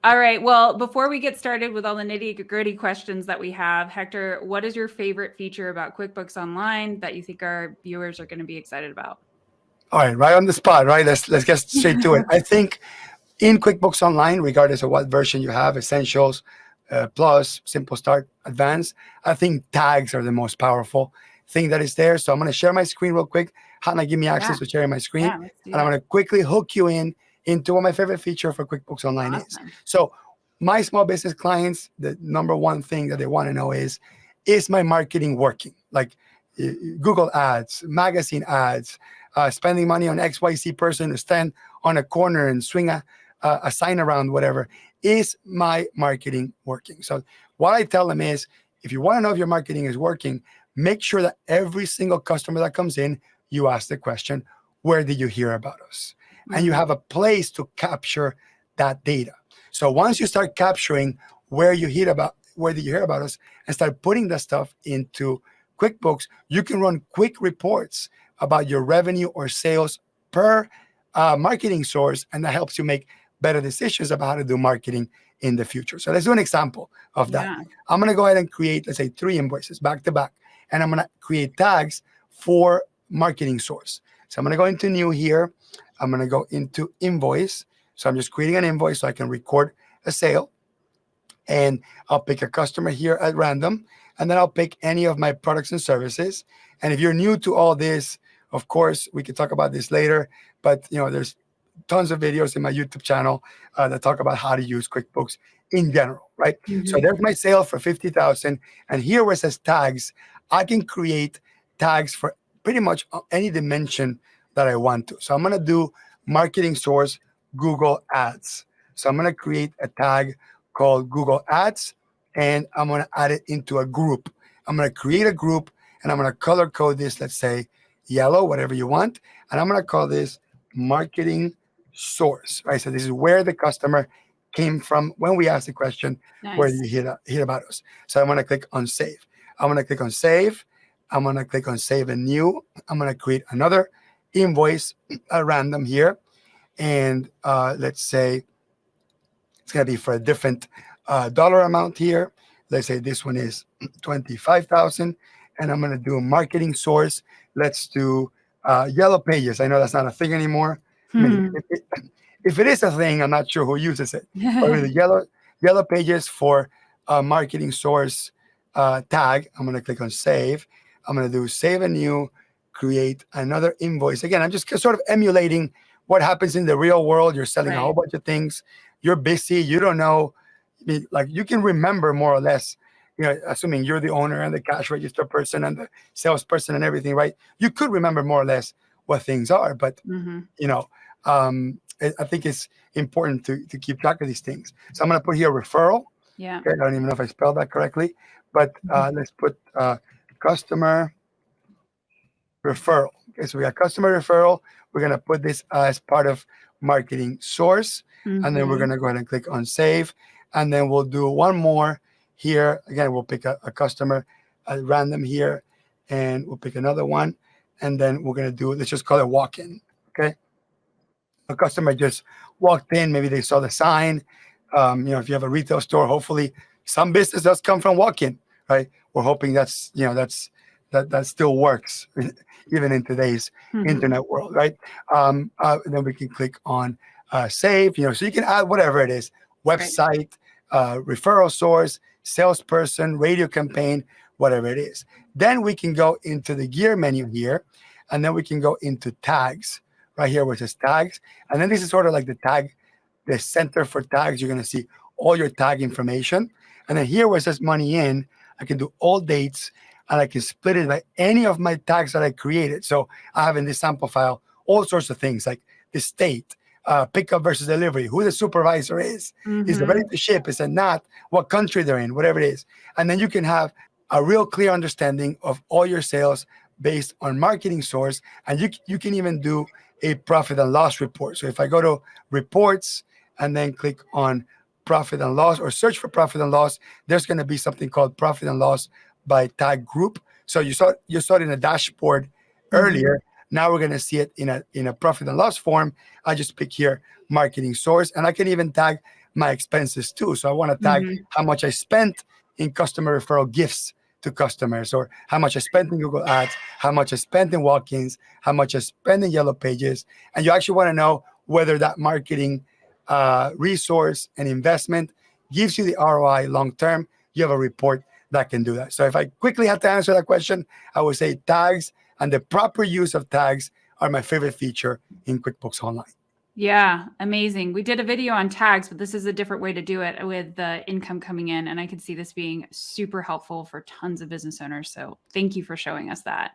All right. Well, before we get started with all the nitty-gritty questions that we have, Hector, what is your favorite feature about QuickBooks Online that you think our viewers are going to be excited about? All right on the spot, right? Let's get straight to it. I think in QuickBooks Online, regardless of what version you have, Essentials, Plus, Simple Start, Advanced, I think tags are the most powerful thing that is there. So I'm going to share my screen real quick. Hannah, give me Yeah. access to sharing my screen, Yeah. Let's do and I'm that. going to quickly hook you in into what my favorite feature for QuickBooks Online is. Awesome. So my small business clients, the number one thing that they want to know is my marketing working? Like Google ads, magazine ads, spending money on XYZ person to stand on a corner and swing a sign around, whatever. Is my marketing working? So what I tell them is, if you want to know if your marketing is working, make sure that every single customer that comes in, you ask the question, where did you hear about us? And you Mm, have a place to capture that data. So once you start capturing where did you hear about us, and start putting that stuff into QuickBooks, you can run quick reports about your revenue or sales per marketing source, and that helps you make better decisions about how to do marketing in the future. So let's do an example of that. yeah. I'm going to go ahead and create, let's say, 3 invoices back to back, and I'm going to create tags for marketing source. So I'm going to go into new here. I'm going to go into invoice. So I'm just creating an invoice so I can record a sale, and I'll pick a customer here at random, and then I'll pick any of my products and services. And if you're new to all this, of course, we could talk about this later, but there's tons of videos in my YouTube channel that talk about how to use QuickBooks in general, right? So Hmm. there's my sale for 50,000, and here where it says tags, I can create tags for pretty much any dimension that I want to. So I'm going to do marketing source Google Ads. So I'm going to create a tag called Google Ads, and I'm going to add it into a group. I'm going to create a group, and I'm going to color code this, let's say yellow, whatever you want. And I'm going to call this marketing source, right? So this is where the customer came from when we asked the question, where Nice. did you hear about us? So I'm going to click on save. I'm going to click on save. I'm going to click on save and new. I'm going to create another invoice at random here. And let's say it's going to be for a different dollar amount here. Let's say this one is 25,000, and I'm going to do a marketing source. Let's do yellow pages. I know that's not a thing anymore. I mean, Hmm. if it is a thing, I'm not sure who uses it. But with the yellow pages for marketing source tag, I'm going to click on save. I'm going to do save and new, create another invoice. Again, I'm just sort of emulating what happens in the real world. You're selling a whole Right. bunch of things. You're busy. You don't know. I mean, like you can remember more or less. Assuming you're the owner and the cash register person and the salesperson and everything, right? You could remember more or less what things are, but Hmm. you know, I think it's important to keep track of these things. So I'm going to put here referral. Yeah. Okay, I don't even know if I spelled that correctly, but let's put customer referral. Okay, so we got customer referral. We're going to put this as part of marketing source, and then we're Hmm. going to go ahead and click on save, and then we'll do one more here. Again, we'll pick a customer at random here, and we'll pick another one, and then we're going to do, let's just call it walk-in. Okay, a customer just walked in, maybe they saw the sign. If you have a retail store, hopefully some business does come from walk-in, right? We're hoping that still works even in today's Hmm. internet world, right? Then we can click on save, so you can add whatever it is: Right. website, referral source, salesperson, radio campaign, whatever it is. Then we can go into the gear menu here, and then we can go into tags right here where it says tags. And then this is sort of like the center for tags. You're going to see all your tag information. And then here where it says money in, I can do all dates, and I can split it by any of my tags that I created. So I have in this sample file all sorts of things like the state, pickup versus delivery, who the supervisor is it ready Hmm. to ship, is it not, what country they're in, whatever it is. And then you can have a real clear understanding of all your sales based on marketing source. And you can even do a profit and loss report. So if I go to reports and then click on profit and loss, or search for profit and loss, there's going to be something called profit and loss by tag group. So you saw it in a dashboard Hmm. earlier. Now we're going to see it in a profit and loss form. I just pick here marketing source, and I can even tag my expenses too. So I want to tag Mhm. how much I spent in customer referral gifts to customers, or how much I spent in Google Ads, how much I spent in walk-ins, how much I spent in Yellow Pages. And you actually want to know whether that marketing resource and investment gives you the ROI long term. You have a report that can do that. So if I quickly had to answer that question, I would say tags and the proper use of tags are my favorite feature in QuickBooks Online. Yeah, amazing. We did a video on tags, but this is a different way to do it with the income coming in. And I could see this being super helpful for tons of business owners. So thank you for showing us that.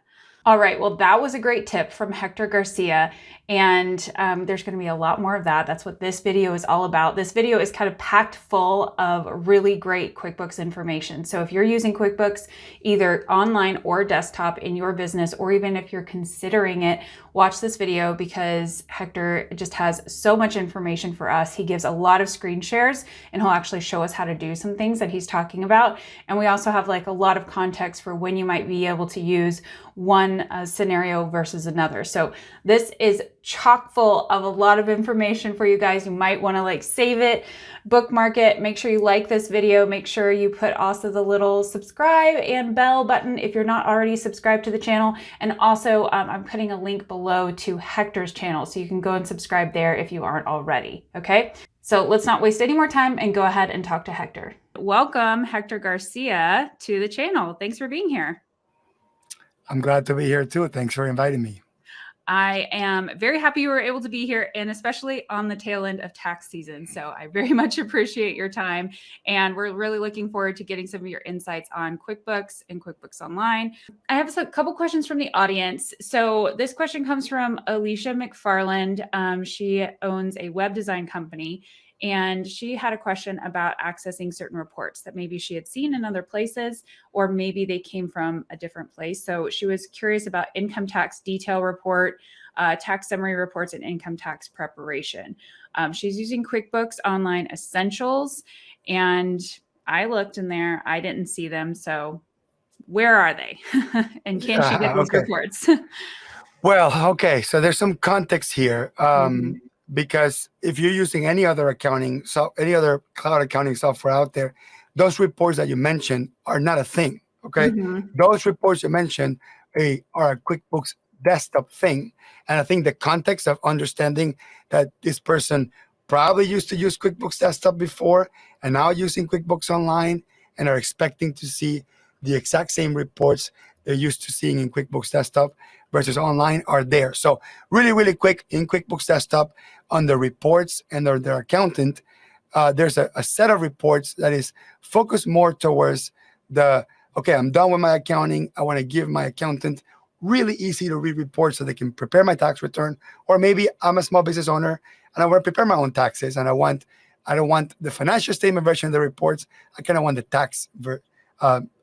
All right, well, that was a great tip from Hector Garcia, and there's going to be a lot more of that. That's what this video is all about. This video is kind of packed full of really great QuickBooks information. So if you're using QuickBooks either online or desktop in your business, or even if you're considering it, watch this video because Hector just has so much information for us. He gives a lot of screen shares, and he'll actually show us how to do some things that he's talking about. And we also have like a lot of context for when you might be able to use one scenario versus another. So this is chock full of a lot of information for you guys. You might want to like save it, bookmark it, make sure you like this video, make sure you put also the little subscribe and bell button if you're not already subscribed to the channel. And also I'm putting a link below to Hector's channel, so you can go and subscribe there if you aren't already. Okay, so let's not waste any more time and go ahead and talk to Hector. Welcome, Hector Garcia, to the channel. Thanks for being here. I'm glad to be here too. Thanks for inviting me. I am very happy you were able to be here, and especially on the tail end of tax season. So I very much appreciate your time, and we're really looking forward to getting some of your insights on QuickBooks and QuickBooks Online. I have a couple questions from the audience. So this question comes from Alicia McFarland. She owns a web design company, and she had a question about accessing certain reports that maybe she had seen in other places, or maybe they came from a different place. So she was curious about income tax detail report, tax summary reports, and income tax preparation. She's using QuickBooks Online Essentials, and I looked in there. I didn't see them. So where are they? And can she get these reports? Well, okay. So there's some context here. Because if you're using any other any other cloud accounting software out there, those reports that you mentioned are not a thing. Okay, those reports you mentioned are a QuickBooks desktop thing, and I think the context of understanding that this person probably used to use QuickBooks Desktop before and now using QuickBooks Online and are expecting to see the exact same reports they're used to seeing in QuickBooks Desktop versus online are there. So really, really quick, in QuickBooks Desktop, under reports and under their accountant, there's a set of reports that is focused more towards okay, I'm done with my accounting. I want to give my accountant really easy to read reports so they can prepare my tax return. Or maybe I'm a small business owner and I want to prepare my own taxes, and I don't want the financial statement version of the reports. I kind of want the tax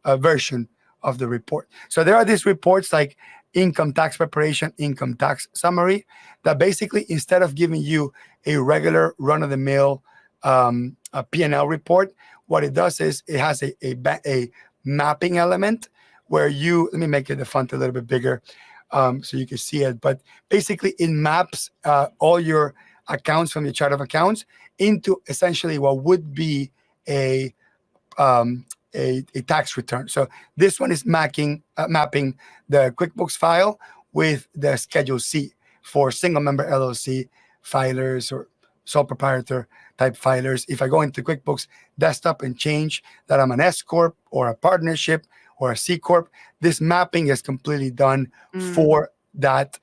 version of the report. So there are these reports like income tax preparation, income tax summary, that basically, instead of giving you a regular run-of-the-mill P&L report, what it does is it has a mapping element where let me make the font a little bit bigger so you can see it. But basically, it maps all your accounts from your chart of accounts into essentially what would be a tax return. So this one is mapping the QuickBooks file with the Schedule C for single member LLC filers or sole proprietor type filers. If I go into QuickBooks Desktop and change that I'm an S Corp or a partnership or a C Corp, this mapping is completely done for that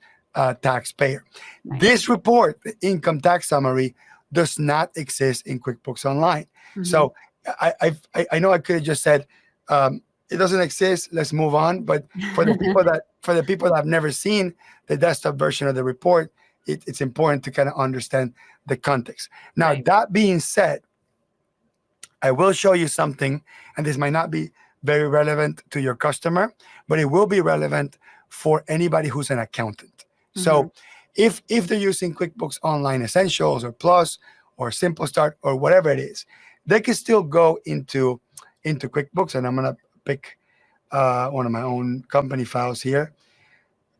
taxpayer. Nice. This report, the income tax summary, does not exist in QuickBooks Online. So I know I could have just said it doesn't exist, let's move on. But for the people that have never seen the desktop version of the report, it's important to kind of understand the context. Now, that being said, I will show you something, and this might not be very relevant to your customer, but it will be relevant for anybody who's an accountant. So if they're using QuickBooks Online Essentials or Plus or Simple Start or whatever it is, they can still go into QuickBooks, and I'm going to pick one of my own company files here.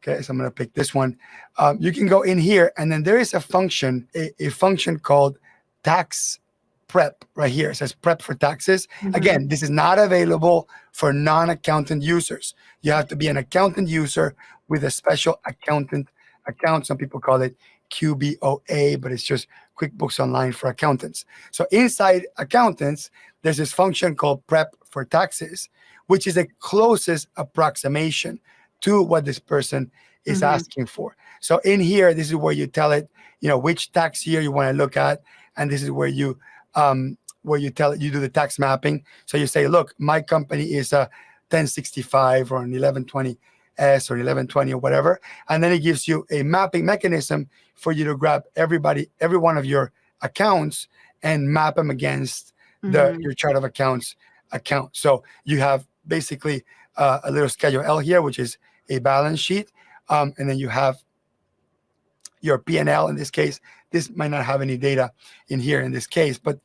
Okay, so I'm going to pick this one. You can go in here, and then there is a function, a function called tax prep right here. It says prep for taxes. Mhm. Again, this is not available for non-accountant users. You have to be an accountant user with a special accountant account. Some people call it QBOA, but it's just QuickBooks Online for accountants. So inside accountants, there's this function called prep for taxes, which is the closest approximation to what this person is asking for. So in here, this is where you tell it, which tax year you want to look at, and this is where you tell it, you do the tax mapping. So you say, look, my company is a 1065 or an 1120S or 1120 or whatever, and then it gives you a mapping mechanism for you to grab every one of your accounts and map them against your chart of accounts account. So you have basically a little Schedule L here, which is a balance sheet, and then you have your P&L. In this case, this might not have any data in here in this case, but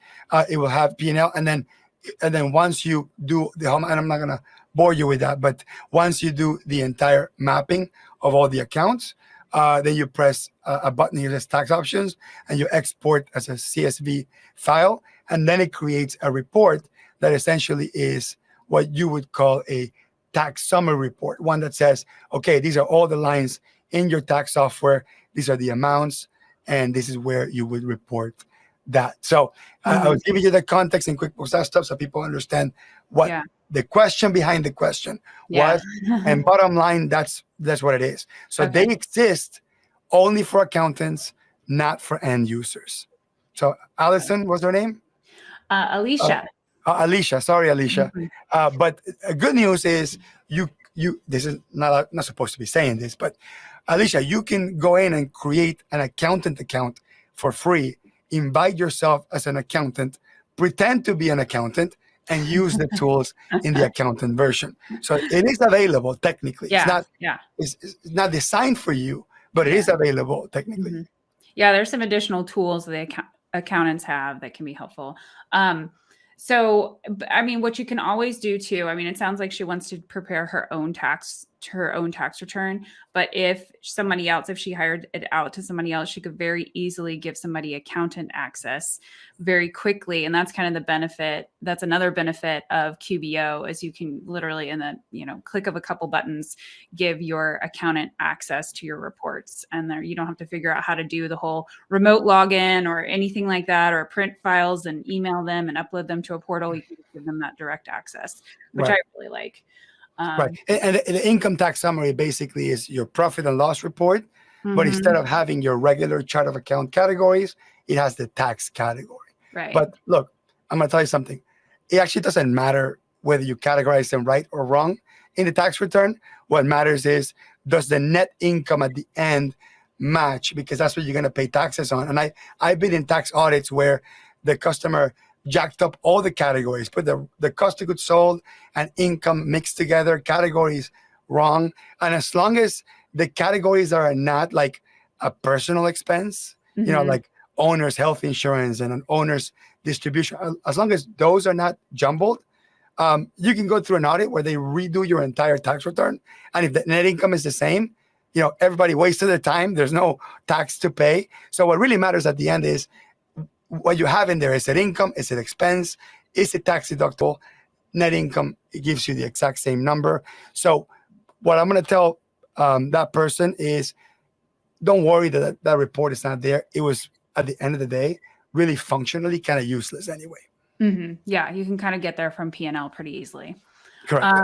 it will have P&L. And then once you do and I'm not going to bore you with that, but once you do the entire mapping of all the accounts, then you press a button here that says tax options, and you export as a CSV file, and then it creates a report that essentially is what you would call a tax summary report, one that says, okay, these are all the lines in your tax software, these are the amounts, and this is where you would report that. So I was giving you the context in QuickBooks Desktop so people understand what the question behind the question was. And bottom line, that's what it is. So they exist only for accountants, not for end users. So Allison, what's her name? Alicia. Alicia, sorry, Alicia. But good news is you. This is not supposed to be saying this, but Alicia, you can go in and create an accountant account for free. Invite yourself as an accountant, pretend to be an accountant, and use the tools in the accountant version. So it is available technically. It's not designed for you, but it is available technically. Yeah, there's some additional tools that accountants have that can be helpful. So, I mean, what you can always do too, I mean, it sounds like she wants to prepare her own tax return, but if she hired it out to somebody else, she could very easily give somebody accountant access very quickly. And that's kind of the benefit. That's another benefit of QBO, is you can literally in the, click of a couple buttons, give your accountant access to your reports. And there, you don't have to figure out how to do the whole remote login or anything like that, or print files and email them and upload them to a portal. You can just give them that direct access, which I really like. Right. And the income tax summary basically is your profit and loss report, but instead of having your regular chart of account categories, it has the tax category. Right. But look, I'm going to tell you something. It actually doesn't matter whether you categorize them right or wrong in the tax return. What matters is, does the net income at the end match? Because that's what you're going to pay taxes on. And I've been in tax audits where the customer jacked up all the categories, put the cost of goods sold and income mixed together, categories wrong. And as long as the categories are not like a personal expense, like owner's health insurance and an owner's distribution, as long as those are not jumbled, you can go through an audit where they redo your entire tax return. And if the net income is the same, everybody wasted their time. There's no tax to pay. So what really matters at the end is, what you have in there. Is it income? Is it expense? Is it tax deductible? Net income, it gives you the exact same number. So what I'm going to tell that person is, don't worry that report is not there. It was, at the end of the day, really functionally kind of useless anyway. Yeah, you can kind of get there from P&L pretty easily. Correct.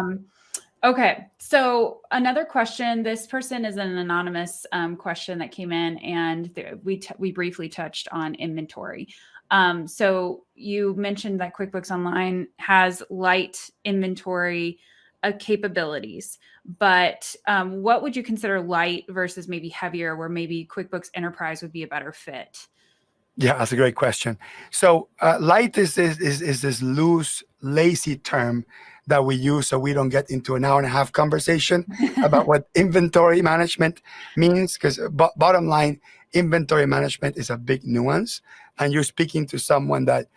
Okay, so another question. This person is an anonymous question that came in, and we briefly touched on inventory. So you mentioned that QuickBooks Online has light inventory capabilities, but what would you consider light versus maybe heavier, where maybe QuickBooks Enterprise would be a better fit? Yeah, that's a great question. So light is this loose, lazy term that we use so we don't get into an hour and a half conversation about what inventory management means. Because bottom line, inventory management is a big nuance. And you're speaking to someone that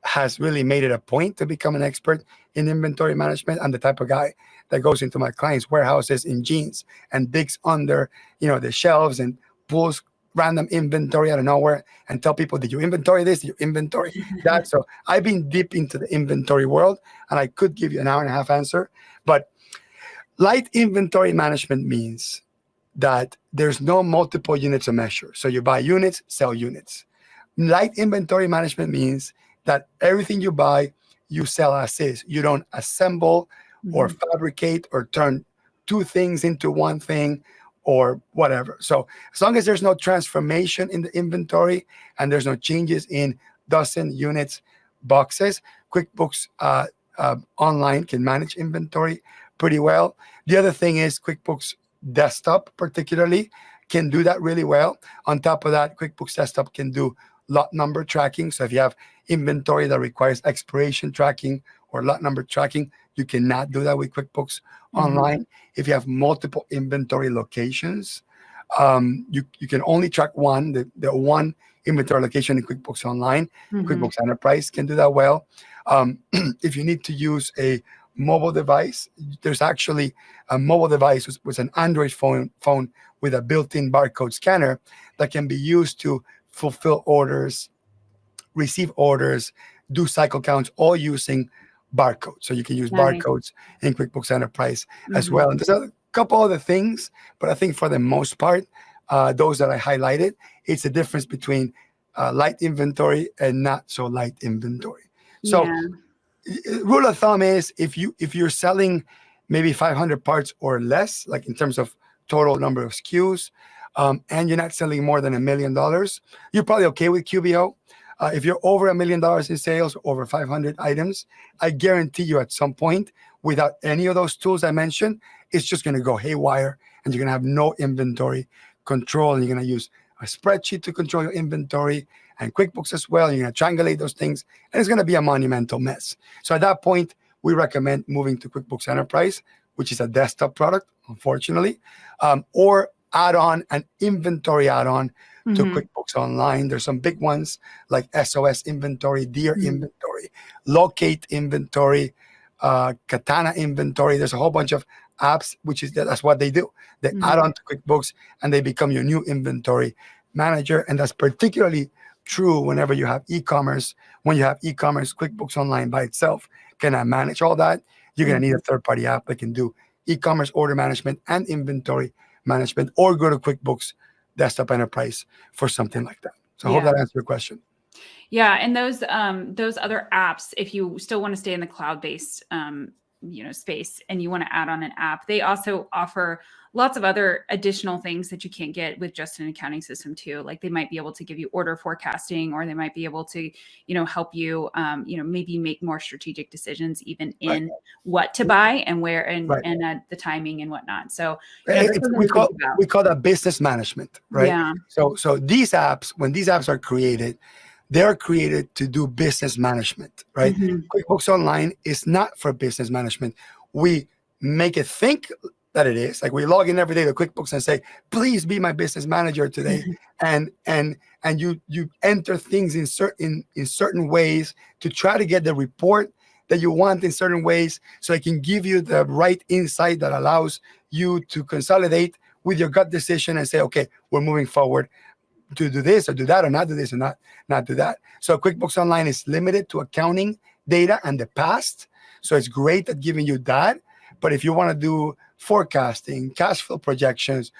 has really made it a point to become an expert in inventory management. I'm the type of guy that goes into my clients' warehouses in jeans and digs under, the shelves and pulls random inventory out of nowhere and tell people, did you inventory this? Did you inventory that? So I've been deep into the inventory world, and I could give you an hour and a half answer. But light inventory management means that there's no multiple units of measure. So you buy units, sell units. Light inventory management means that everything you buy, you sell as is. You don't assemble or fabricate or turn two things into one thing or whatever. So as long as there's no transformation in the inventory and there's no changes in dozen, units, boxes, QuickBooks Online can manage inventory pretty well. The other thing is QuickBooks Desktop particularly can do that really well. On top of that, QuickBooks Desktop can do lot number tracking. So if you have inventory that requires expiration tracking or lot number tracking, you cannot do that with QuickBooks Online. If you have multiple inventory locations, you can only track one, the one inventory location in QuickBooks Online. QuickBooks Enterprise can do that well. If you need to use a mobile device, there's actually a mobile device with an Android phone with a built-in barcode scanner that can be used to fulfill orders, receive orders, do cycle counts, all using barcodes. So you can use barcodes in QuickBooks Enterprise as well. And there's a couple other things, but I think for the most part, those that I highlighted, it's the difference between light inventory and not so light inventory. So rule of thumb is if you're selling maybe 500 parts or less, like in terms of total number of SKUs, and you're not selling more than $1 million, you're probably okay with QBO. If you're over $1 million in sales, over 500 items, I guarantee you at some point, without any of those tools I mentioned, it's just going to go haywire, and you're going to have no inventory control, and you're going to use a spreadsheet to control your inventory and QuickBooks as well. You're going to triangulate those things, and it's going to be a monumental mess. So at that point, we recommend moving to QuickBooks Enterprise, which is a desktop product, unfortunately, or add on an inventory add-on to QuickBooks Online. There's some big ones like SOS Inventory, Deer Inventory, Locate Inventory, Katana Inventory. There's a whole bunch of apps, that's what they do. They add on to QuickBooks and they become your new inventory manager. And that's particularly true whenever you have e-commerce. When you have e-commerce, QuickBooks Online by itself cannot manage all that. You're going to need a third-party app that can do e-commerce order management and inventory management, or go to QuickBooks Desktop Enterprise for something like that. So I hope that answers your question. Yeah, and those other apps, if you still want to stay in the cloud-based space and you want to add on an app, they also offer lots of other additional things that you can't get with just an accounting system too. Like they might be able to give you order forecasting, or they might be able to, help you, maybe make more strategic decisions even in what to buy and where and the timing and whatnot. So we call that business management, right? Yeah. So these apps, when these apps are created, they're created to do business management, right? QuickBooks Online is not for business management. We make it think that it is. Like we log in every day to QuickBooks and say, please be my business manager today. and you enter things in certain ways to try to get the report that you want in certain ways, so it can give you the right insight that allows you to consolidate with your gut decision and say, okay, we're moving forward to do this or do that, or not do this or not do that. So QuickBooks Online is limited to accounting data and the past. So it's great at giving you that. But if you want to do forecasting, cash flow projections,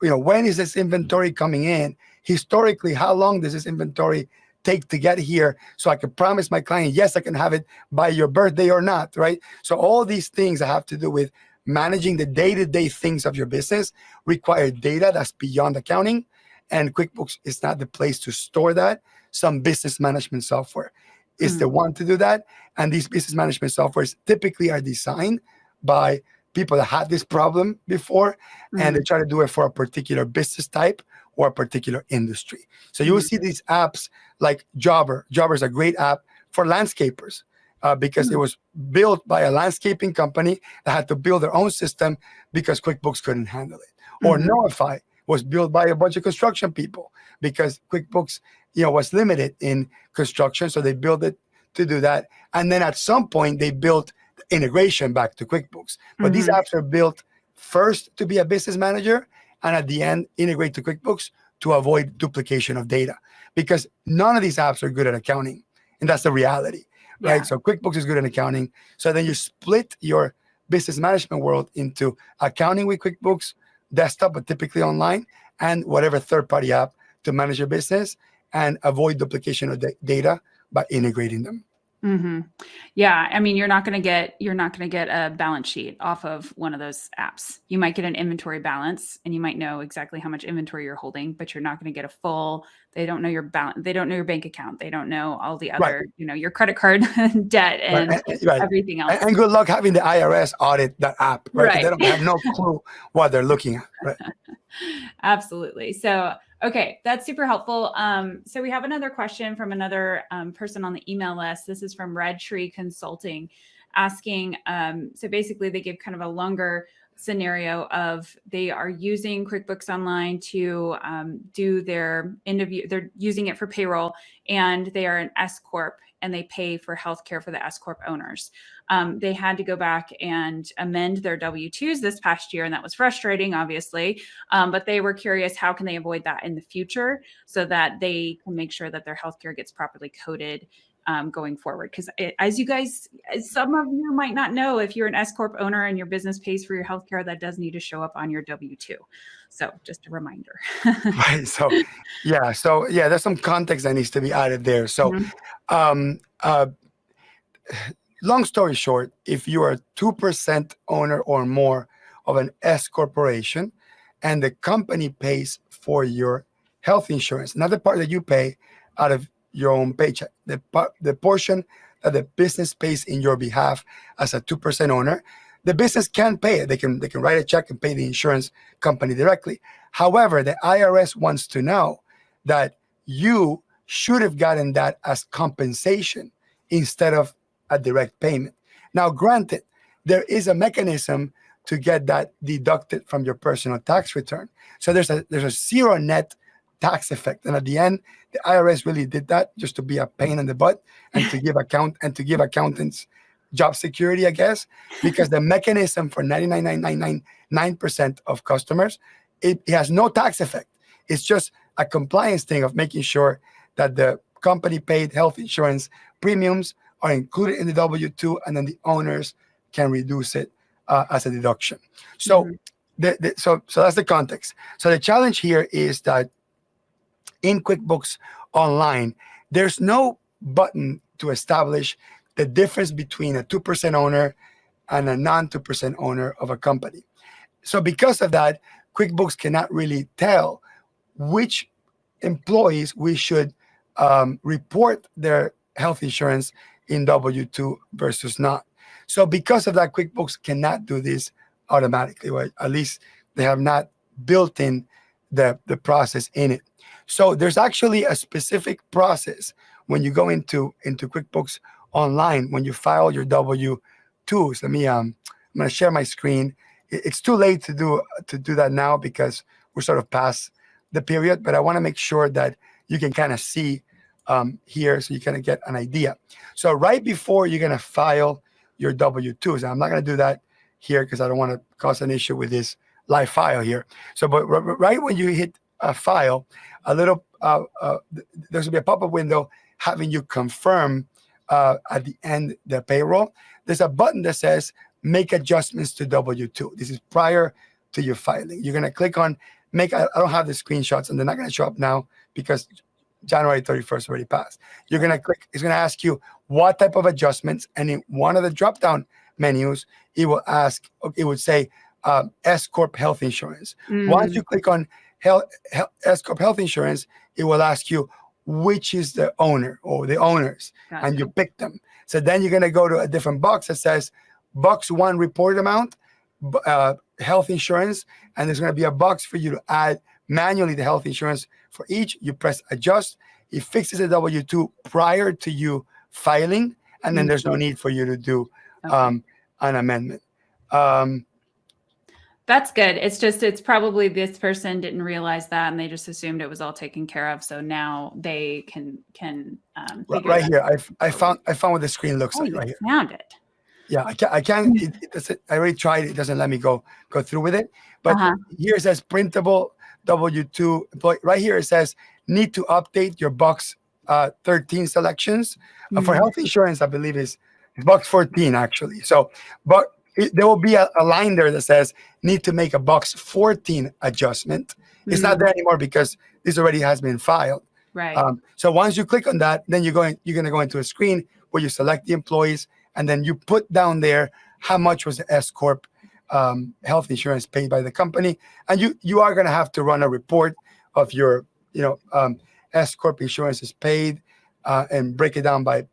when is this inventory coming in? Historically, how long does this inventory take to get here? So I can promise my client, yes, I can have it by your birthday or not, right? So all these things that have to do with managing the day-to-day things of your business require data that's beyond accounting. And QuickBooks is not the place to store that. Some business management software is the one to do that. And these business management softwares typically are designed by people that had this problem before, and they try to do it for a particular business type or a particular industry. So you will see these apps like Jobber. Jobber is a great app for landscapers because it was built by a landscaping company that had to build their own system because QuickBooks couldn't handle it. Or Notify was built by a bunch of construction people because QuickBooks, was limited in construction. So they built it to do that. And then at some point they built the integration back to QuickBooks. But these apps are built first to be a business manager, and at the end integrate to QuickBooks to avoid duplication of data, because none of these apps are good at accounting. And that's the reality, right? Yeah. So QuickBooks is good at accounting. So then you split your business management world into accounting with QuickBooks, desktop, but typically online, and whatever third-party app to manage your business, and avoid duplication of data by integrating them. Mm-hmm. Yeah, I mean, you're not going to get a balance sheet off of one of those apps. You might get an inventory balance, and you might know exactly how much inventory you're holding, but you're not going to get a full. They don't know your balance. They don't know your bank account. They don't know all the other, Right. Your credit card debt and Right. everything else. And good luck having the IRS audit that app, right? 'Cause Right. they don't have no clue what they're looking at, right? Absolutely. So, okay, that's super helpful. So we have another question from another person on the email list. This is from Red Tree Consulting, asking, so basically they give kind of a longer scenario of they are using QuickBooks Online to do their interview. They're using it for payroll, and they are an S Corp, and they pay for healthcare for the S Corp owners. They had to go back and amend their W-2s this past year, and that was frustrating, obviously. But they were curious, how can they avoid that in the future so that they can make sure that their healthcare gets properly coded going forward? Because as you guys, some of you might not know, if you're an S Corp owner and your business pays for your healthcare, that does need to show up on your W-2. So just a reminder. Right. So there's some context that needs to be added there. So long story short, if you are 2% owner or more of an S corporation, and the company pays for your health insurance, not the part that you pay out of your own paycheck, the portion that the business pays in your behalf as a 2% owner, the business can pay it. They can write a check and pay the insurance company directly. However, the IRS wants to know that you should have gotten that as compensation instead of a direct payment. Now, granted, there is a mechanism to get that deducted from your personal tax return. So there's a zero net tax effect. And at the end, the IRS really did that just to be a pain in the butt and to give accountants job security, I guess, because the mechanism for 99.999% of customers, it has no tax effect. It's just a compliance thing of making sure that the company paid health insurance premiums are included in the W-2, and then the owners can reduce it as a deduction. So, so that's the context. So the challenge here is that in QuickBooks Online, there's no button to establish the difference between a 2% owner and a non-2% owner of a company. So because of that, QuickBooks cannot really tell which employees we should report their health insurance in W-2 versus not. So because of that, QuickBooks cannot do this automatically, or at least they have not built in the process in it. So there's actually a specific process when you go into QuickBooks Online, when you file your W-2s. I'm going to share my screen. It's too late to do that now because we're sort of past the period, but I want to make sure that you can kind of see here so you kind of get an idea. So right before you're going to file your W-2s, and I'm not going to do that here because I don't want to cause an issue with this live file here. So, but right when you hit file, a little there's going to be a pop-up window having you confirm at the end the payroll. There's a button that says make adjustments to W-2. This is prior to your filing. You're going to click on make. I don't have the screenshots, and they're not going to show up now because January 31st already passed. You're going to click. It's going to ask you what type of adjustments, and in one of the drop-down menus, it will ask. It would say S Corp health insurance. Once you click on S Corp health insurance, it will ask you which is the owner or the owners, and you pick them. So then you're going to go to a different box that says box 1 report amount, health insurance, and there's going to be a box for you to add manually the health insurance for each. You press adjust. It fixes the W-2 prior to you filing, and then there's no need for you to do an amendment. That's good. It's probably this person didn't realize that, and they just assumed it was all taken care of. So now they can right here. I found what the screen looks like right here. Found it. Yeah, I can't. It doesn't. I already tried. It doesn't let me go through with it. But here it says printable W-2 employee. Right here it says need to update your box 13 selections. For health insurance, I believe is box 14 actually. So, but there will be a line there that says need to make a box 14 adjustment. It's not there anymore because this already has been filed. Right. So once you click on that, then you're going to go into a screen where you select the employees, and then you put down there how much was the S corp health insurance paid by the company, and you are going to have to run a report of your S corp insurance is paid and break it down by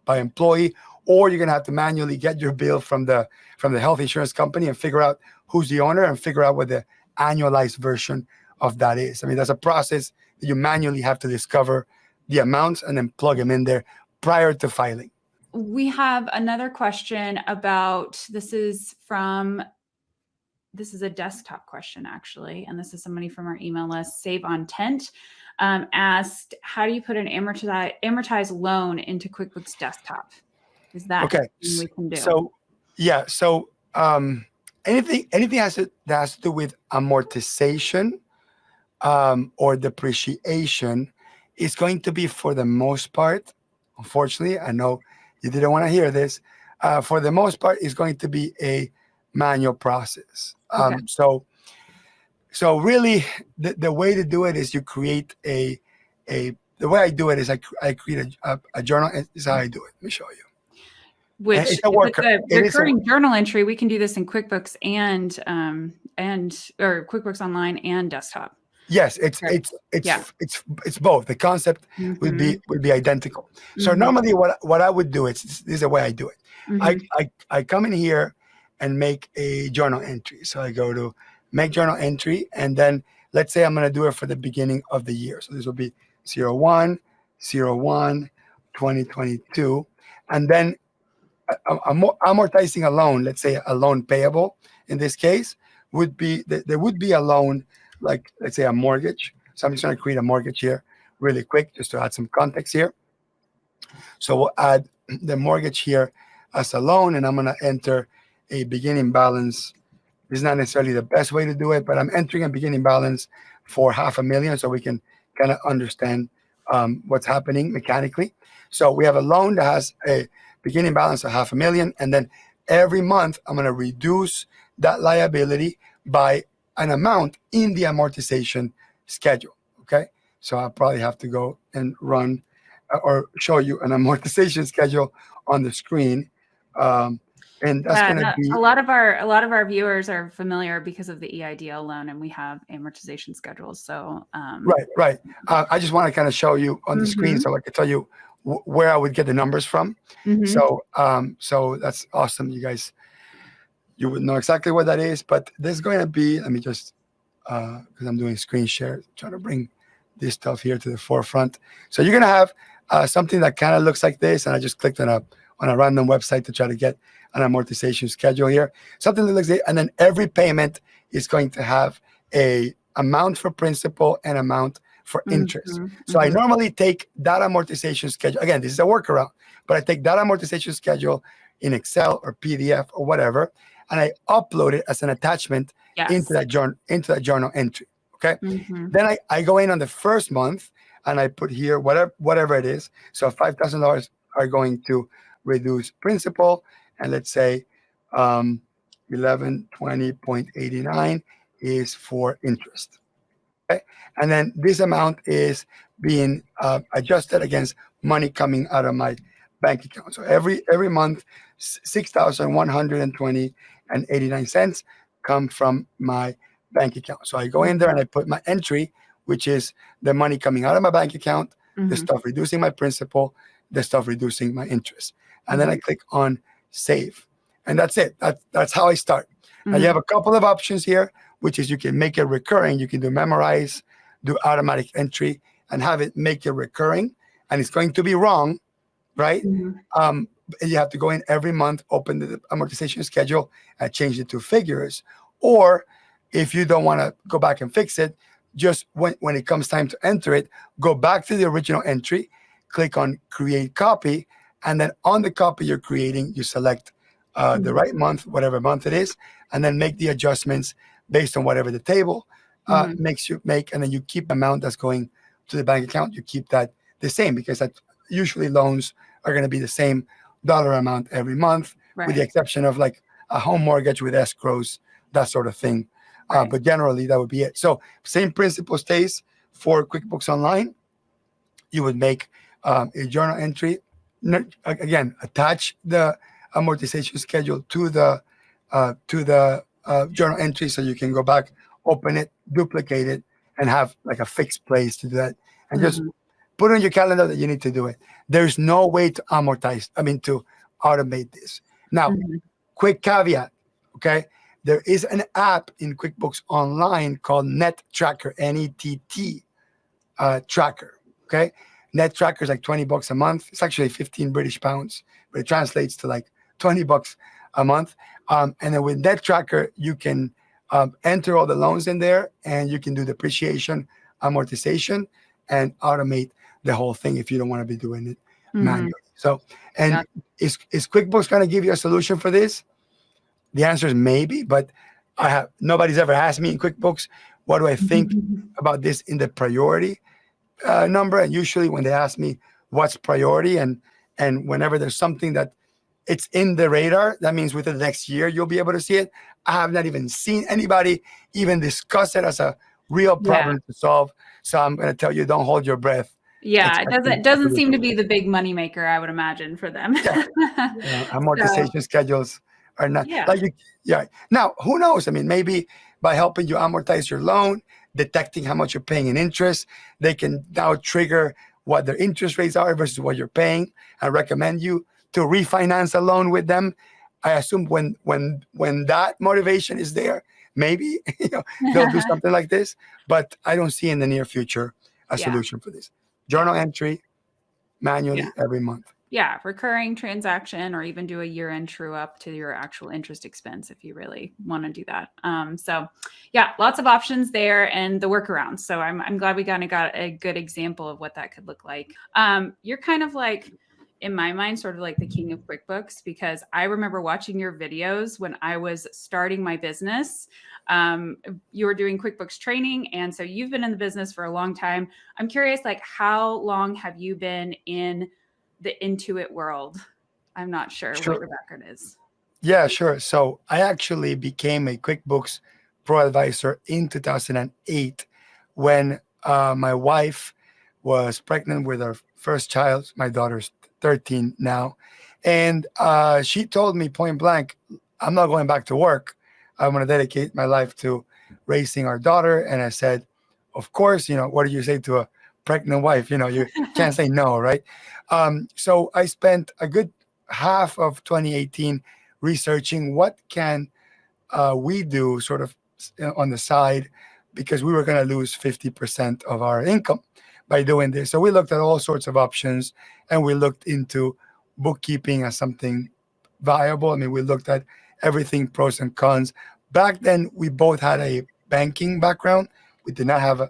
employee, or you're going to have to manually get your bill from the health insurance company and figure out who's the owner and figure out what the annualized version of that is. I mean, that's a process that you manually have to discover the amounts and then plug them in there prior to filing. We have another question about, this is a desktop question actually, and this is somebody from our email list, Save on Tent, asked, how do you put an amortized loan into QuickBooks Desktop? Is that okay? We can do? So anything that has to do with amortization or depreciation is going to be, for the most part, unfortunately, I know you didn't want to hear this, for the most part, is going to be a manual process. Okay. So really, the way to do it is you create the way I do it is I create a journal. Is how I do it. Let me show you. Which, it's a worker. The recurring journal entry, we can do this in QuickBooks or QuickBooks Online and desktop. Yes, it's both. The concept would be identical. So normally, what I would do, this is the way I do it. I come in here and make a journal entry. So I go to make journal entry, and then let's say I'm going to do it for the beginning of the year. So this will be 01, 01, 2022, and then I'm amortizing a loan. Let's say a loan payable. In this case, would be there would be a loan, like let's say a mortgage. So I'm just going to create a mortgage here really quick just to add some context here. So we'll add the mortgage here as a loan, and I'm going to enter a beginning balance. This is not necessarily the best way to do it, but I'm entering a beginning balance for $500,000 so we can kind of understand what's happening mechanically. So we have a loan that has a beginning balance of $500,000, and then every month I'm going to reduce that liability by an amount in the amortization schedule. Okay, so I'll probably have to go and run or show you an amortization schedule on the screen. And that's going to be a lot of our viewers are familiar because of the EIDL loan, and we have amortization schedules. So right. I just want to kind of show you on the screen so I can tell you where I would get the numbers from. So that's awesome, you guys. You would know exactly what that is, but there's going to be. Let me just because I'm doing screen share, trying to bring this stuff here to the forefront. So you're going to have something that kind of looks like this, and I just clicked on a random website to try to get an amortization schedule here. Something that looks like, and then every payment is going to have a amount for principal and amount for interest. So I normally take that amortization schedule. Again, this is a workaround, but I take that amortization schedule in Excel or PDF or whatever, and I upload it as an attachment into that journal entry. Okay. Then I go in on the first month and I put here whatever it is. So $5,000 are going to reduce principal, and let's say 1120.89 is for interest. Okay? And then this amount is being adjusted against money coming out of my bank account. So every month, $6,120.89 come from my bank account. So I go in there and I put my entry, which is the money coming out of my bank account, the stuff reducing my principal, the stuff reducing my interest. And then I click on save. And that's it. That's how I start. Now you have a couple of options here, which is you can make it recurring. You can do memorize, do automatic entry, and have it make it recurring. And it's going to be wrong, right? You have to go in every month, open the amortization schedule, and change it to figures. Or if you don't want to go back and fix it, just when it comes time to enter it, go back to the original entry, click on create copy, and then on the copy you're creating, you select the right month, whatever month it is, and then make the adjustments based on whatever the table makes you make, and then you keep the amount that's going to the bank account. You keep that the same, because that usually loans are going to be the same dollar amount every month, with the Right. exception of like a home mortgage with escrows, that sort of thing. Right. But generally, that would be it. So same principle stays for QuickBooks Online. You would make a journal entry. Again, attach the amortization schedule to the journal entry, so you can go back, open it, duplicate it, and have like a fixed place to do that, and just Mhm. put on your calendar that you need to do it. There's no way to to automate this. Now, Mhm. quick caveat, okay? There is an app in QuickBooks Online called Net Tracker, NETT Tracker, okay? Net Tracker is like $20 a month. It's actually 15 British pounds, but it translates to like $20 a month. And then with Net Tracker, you can enter all the loans in there, and you can do depreciation, amortization, and automate the whole thing if you don't want to be doing it Mhm. manually. So, and Got is QuickBooks going to give you a solution for this? The answer is maybe, but nobody's ever asked me in QuickBooks, what do I think about this in the priority number. And usually when they ask me what's priority, and whenever there's something that it's in the radar, that means within the next year you'll be able to see it. I have not even seen anybody even discuss it as a real Yeah. problem to solve. So I'm going to tell you, don't hold your breath Yeah. It expecting a doesn't seem solution. to be the big money maker, I would imagine, for them. Yeah, So amortization schedules are not yeah. like you. Yeah. Now, who knows? I mean, maybe by helping you amortize your loan, detecting how much you're paying in interest, they can now trigger what their interest rates are versus what you're paying, and recommend you to refinance a loan with them. I assume when that motivation is there, maybe they'll do something like this. But I don't see in the near future a Yeah. solution for this. Yeah. Journal entry Yeah. manually every month. Yeah, recurring transaction, or even do a year-end true up to your actual interest expense if you really want to do that. So yeah, lots of options there and the workarounds. So I'm glad we kind of got a good example of what that could look like. You're kind of like, in my mind, sort of like the king of QuickBooks, because I remember watching your videos when I was starting my business. You were doing QuickBooks training, and so you've been in the business for a long time. I'm curious, like, how long have you been in the Intuit world? I'm not sure what Sure. your background is. Yeah, sure. So I actually became a QuickBooks Pro Advisor in 2008 when my wife was pregnant with our first child. My daughter's 13 now. And she told me point blank, I'm not going back to work. I'm going to dedicate my life to raising our daughter. And I said, of course, what do you say to a pregnant wife? You can't say no, right? So I spent a good half of 2018 researching what can we do sort of on the side, because we were going to lose 50% of our income by doing this. So we looked at all sorts of options, and we looked into bookkeeping as something viable. I mean, we looked at everything, pros and cons. Back then, we both had a banking background. We did not have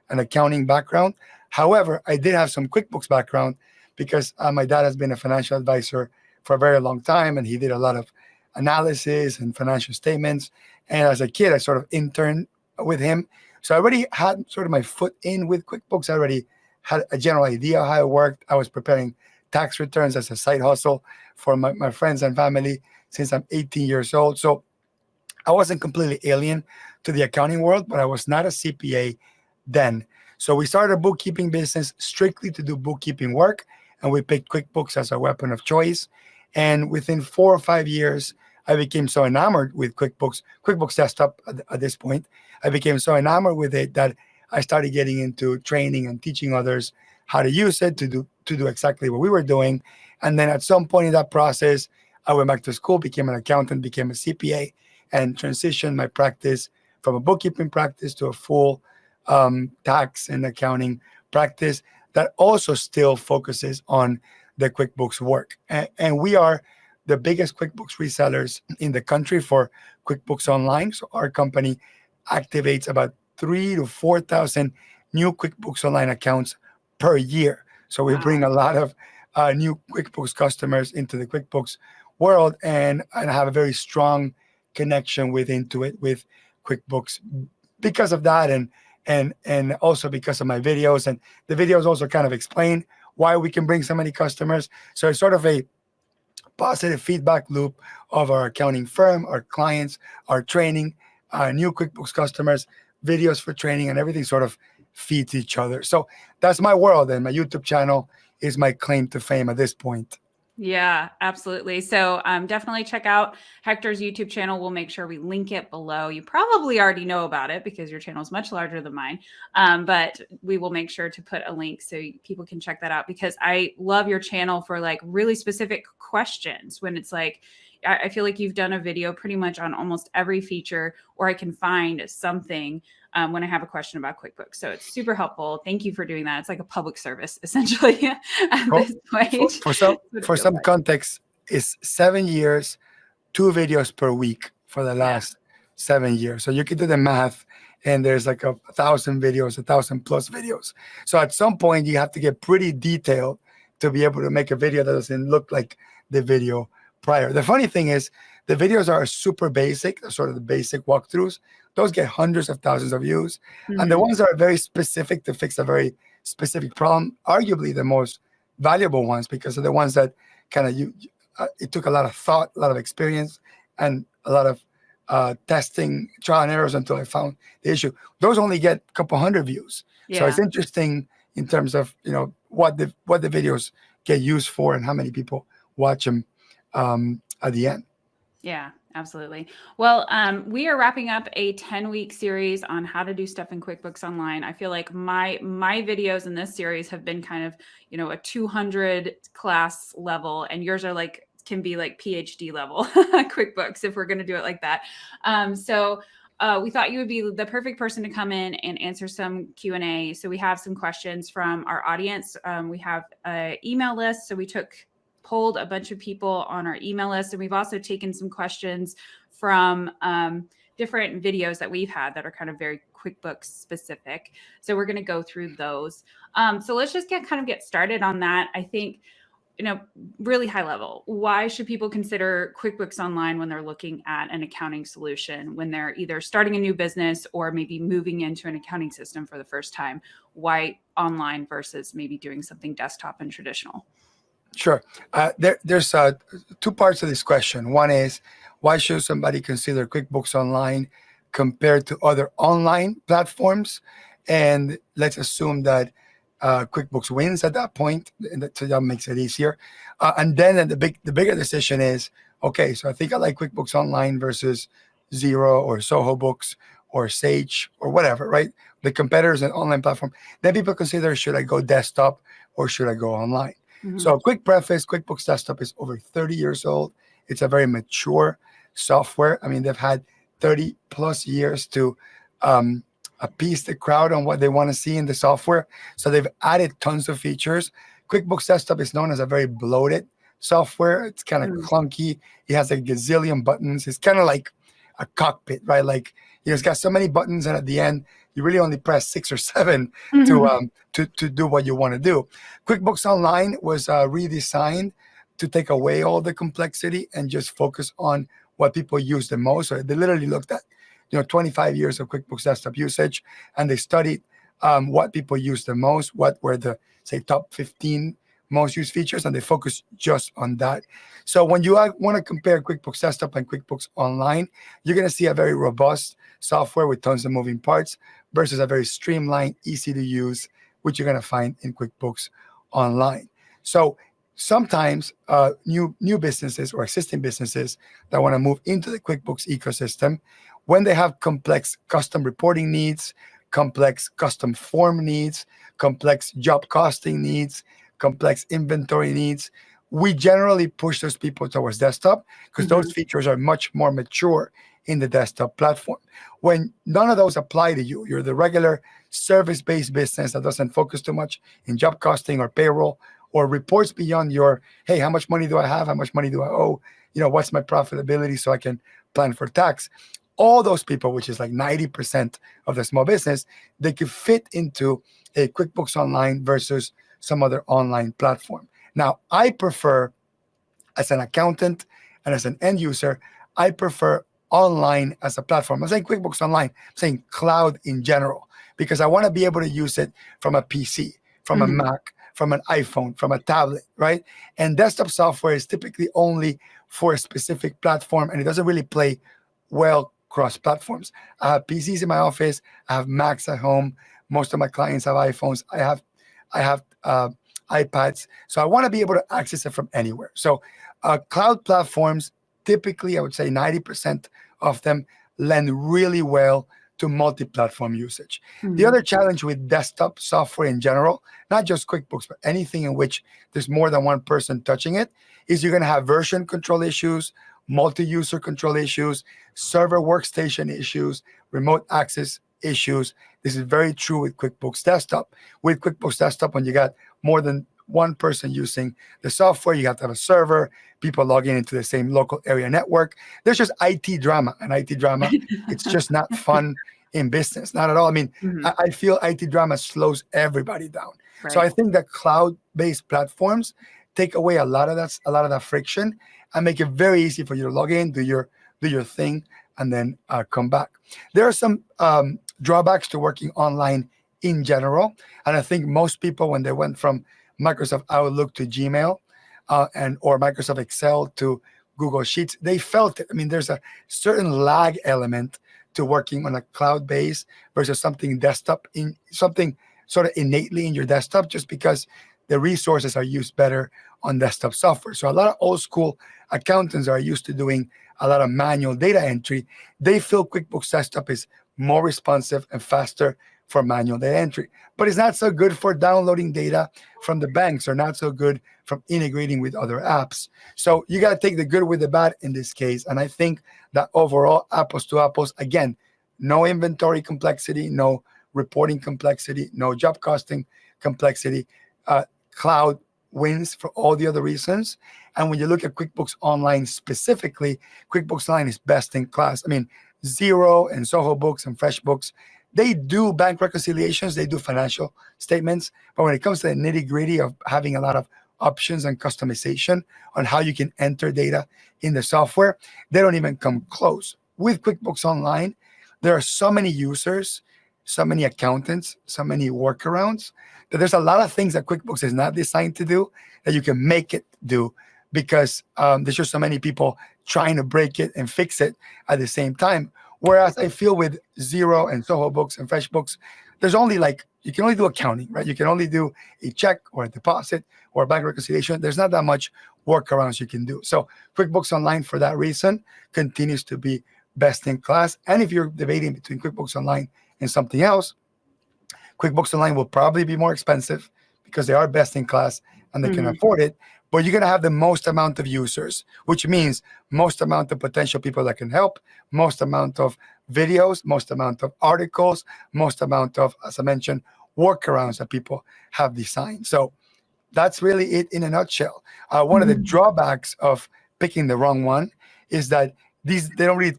an accounting background. However, I did have some QuickBooks background, because my dad has been a financial advisor for a very long time, and he did a lot of analysis and financial statements. And as a kid, I sort of interned with him. So I already had sort of my foot in with QuickBooks. I already had a general idea how it worked. I was preparing tax returns as a side hustle for my friends and family since I'm 18 years old. So I wasn't completely alien to the accounting world, but I was not a CPA then. So we started a bookkeeping business strictly to do bookkeeping work, and we picked QuickBooks as our weapon of choice. And within 4 or 5 years, I became so enamored with QuickBooks Desktop at this point. I became so enamored with it that I started getting into training and teaching others how to use it to do exactly what we were doing. And then at some point in that process, I went back to school, became an accountant, became a CPA, and transitioned my practice from a bookkeeping practice to a full tax and accounting practice that also still focuses on the QuickBooks work. And we are the biggest QuickBooks resellers in the country for QuickBooks Online. So our company activates about 3,000 to 4,000 new QuickBooks Online accounts per year. So we bring Wow. a lot of new QuickBooks customers into the QuickBooks world, and have a very strong connection with Intuit, with QuickBooks, because of that, and also because of my videos, and the videos also kind of explain why we can bring so many customers. So it's sort of a positive feedback loop of our accounting firm, our clients, our training, our new QuickBooks customers, videos for training, and everything sort of feeds each other. So that's my world, and my YouTube channel is my claim to fame at this point. Yeah, absolutely. So definitely check out Hector's YouTube channel. We'll make sure we link it below. You probably already know about it because your channel is much larger than mine. But we will make sure to put a link so people can check that out, because I love your channel for like really specific questions. When it's like, I feel like you've done a video pretty much on almost every feature, or I can find something when I have a question about QuickBooks. So it's super helpful. Thank you for doing that. It's like a public service, essentially, at this point. For some context, it's 7 years, 2 videos per week for the last 7 years. So you can do the math, and there's like 1,000 videos, 1,000 plus videos. So at some point, you have to get pretty detailed to be able to make a video that doesn't look like the video prior. The funny thing is, the videos are super basic, sort of the basic walkthroughs. Those get hundreds of thousands of views. And the ones that are very specific to fix a very specific problem, arguably the most valuable ones, because they're the ones that kind of it took a lot of thought, a lot of experience, and a lot of testing, trial and errors until I found the issue. Those only get a couple hundred views. So it's interesting in terms of what the videos get used for and how many people watch them at the end. Yeah, absolutely. Well, we are wrapping up a 10-week series on how to do stuff in QuickBooks Online. I feel like my videos in this series have been kind of, a 200 class level, and yours are like, can be like PhD level QuickBooks, if we're going to do it like that. So we thought you would be the perfect person to come in and answer some Q&A. So we have some questions from our audience. We have an email list. So we polled a bunch of people on our email list, and we've also taken some questions from different videos that we've had that are kind of very QuickBooks specific. So we're going to go through those. So let's just get started on that. I think, really high level, why should people consider QuickBooks Online when they're looking at an accounting solution, when they're either starting a new business or maybe moving into an accounting system for the first time? Why online versus maybe doing something desktop and traditional? Sure. There's 2 parts of this question. One is, why should somebody consider QuickBooks Online compared to other online platforms? And let's assume that QuickBooks wins at that point, and so that makes it easier. And then the bigger decision is, okay, so I think I like QuickBooks Online versus Xero or Soho Books or Sage or whatever, right? The competitors and online platform. Then people consider, should I go desktop or should I go online? So a quick preface, QuickBooks Desktop is over 30 years old. It's a very mature software. I mean, they've had 30 plus years to appease the crowd on what they want to see in the software. So they've added tons of features. QuickBooks Desktop is known as a very bloated software. It's kind of clunky. It has a gazillion buttons. It's kind of like a cockpit, right? Like, it's got so many buttons, and at the end, you really only press 6 or 7 to do what you want to do. QuickBooks Online was redesigned to take away all the complexity and just focus on what people use the most. So they literally looked at 25 years of QuickBooks Desktop usage, and they studied what people use the most, what were the, say, top 15 most used features, and they focus just on that. So when you want to compare QuickBooks Desktop and QuickBooks Online, you're going to see a very robust software with tons of moving parts versus a very streamlined, easy to use, which you're going to find in QuickBooks Online. So sometimes new businesses or existing businesses that want to move into the QuickBooks ecosystem, when they have complex custom reporting needs, complex custom form needs, complex job costing needs, complex inventory needs, we generally push those people towards desktop because those features are much more mature in the desktop platform. When none of those apply to you, you're the regular service-based business that doesn't focus too much in job costing or payroll or reports beyond your, hey, how much money do I have? How much money do I owe? What's my profitability so I can plan for tax? All those people, which is like 90% of the small business, they could fit into a QuickBooks Online versus some other online platform. Now, I prefer, as an accountant and as an end user, I prefer online as a platform. I'm saying QuickBooks Online, I'm saying cloud in general, because I want to be able to use it from a PC, from a Mac, from an iPhone, from a tablet, right? And desktop software is typically only for a specific platform, and it doesn't really play well cross platforms. I have PCs in my office. I have Macs at home. Most of my clients have iPhones. I have iPads. So I want to be able to access it from anywhere. So cloud platforms, typically, I would say 90% of them lend really well to multi-platform usage. The other challenge with desktop software in general, not just QuickBooks, but anything in which there's more than one person touching it, is you're going to have version control issues, multi-user control issues, server workstation issues, remote access issues. This is very true with QuickBooks Desktop. With QuickBooks Desktop, when you got more than one person using the software, you have to have a server, people logging into the same local area network. There's just IT drama, and IT drama, it's just not fun in business, not at all. I mean, I feel IT drama slows everybody down. Right. So I think that cloud-based platforms take away a lot of that friction, and make it very easy for you to log in, do your thing, and then come back. There are some drawbacks to working online in general, and I think most people, when they went from Microsoft Outlook to Gmail or Microsoft Excel to Google Sheets, they felt it. I mean, there's a certain lag element to working on a cloud base versus something desktop, in something sort of innately in your desktop, just because the resources are used better on desktop software. So a lot of old school accountants are used to doing a lot of manual data entry. They feel QuickBooks Desktop is more responsive and faster for manual data entry, but it's not so good for downloading data from the banks, or not so good from integrating with other apps. So you got to take the good with the bad in this case. And I think that overall, apples to apples, again, no inventory complexity, no reporting complexity, no job costing complexity. Cloud wins for all the other reasons. And when you look at QuickBooks Online specifically, QuickBooks Online is best in class. I mean, Xero and Soho Books and FreshBooks, they do bank reconciliations, they do financial statements, but when it comes to the nitty-gritty of having a lot of options and customization on how you can enter data in the software, they don't even come close. With QuickBooks Online, there are so many users, so many accountants, so many workarounds, that there's a lot of things that QuickBooks is not designed to do that you can make it do, because there's just so many people trying to break it and fix it at the same time. Whereas I feel with Xero and Soho Books and FreshBooks, there's only you can only do accounting, right? You can only do a check or a deposit or a bank reconciliation. There's not that much workarounds you can do. So QuickBooks Online, for that reason, continues to be best in class. And if you're debating between QuickBooks Online and something else, QuickBooks Online will probably be more expensive because they are best in class and they can afford it. But you're going to have the most amount of users, which means most amount of potential people that can help, most amount of videos, most amount of articles, most amount of, as I mentioned, workarounds that people have designed. So that's really it in a nutshell. One of the drawbacks of picking the wrong one is that they don't really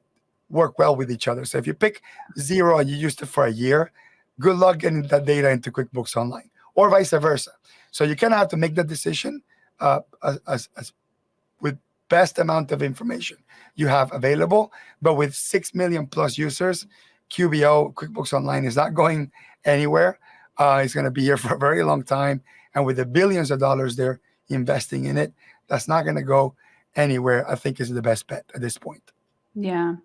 work well with each other. So if you pick Xero and you used it for a year, good luck getting that data into QuickBooks Online, or vice versa. So you kind of have to make that decision as with best amount of information you have available. But with 6 million plus users, QBO, QuickBooks Online, is not going anywhere. It's going to be here for a very long time. And with the billions of dollars they're investing in it, that's not going to go anywhere. I think is the best bet at this point. Yeah.